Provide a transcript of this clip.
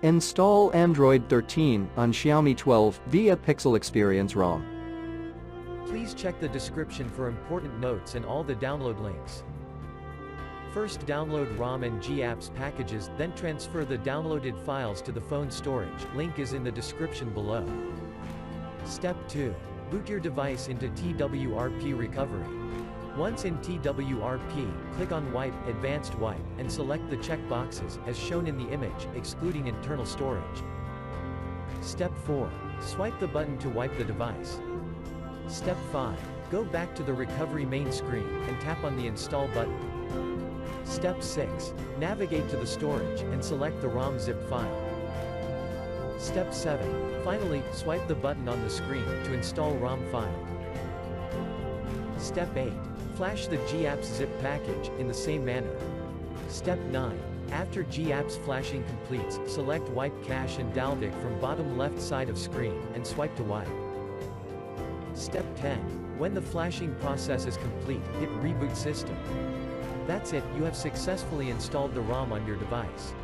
Install Android 13 on Xiaomi 12 via Pixel Experience ROM. Please check the description for important notes and all the download links. First download ROM and GApps packages, then transfer the downloaded files to the phone storage. Link is in the description below. Step 2. Boot your device into TWRP recovery. Once in TWRP, click on Wipe, Advanced Wipe, and select the check boxes, as shown in the image, excluding internal storage. Step 4. Swipe the button to wipe the device. Step 5. Go back to the recovery main screen, and tap on the Install button. Step 6. Navigate to the storage, and select the ROM zip file. Step 7. Finally, swipe the button on the screen to install ROM file. Step 8. Flash the GApps zip package, in the same manner. Step 9. After GApps flashing completes, select Wipe Cache and Dalvik from bottom left side of screen, and swipe to wipe. Step 10. When the flashing process is complete, hit Reboot System. That's it, you have successfully installed the ROM on your device.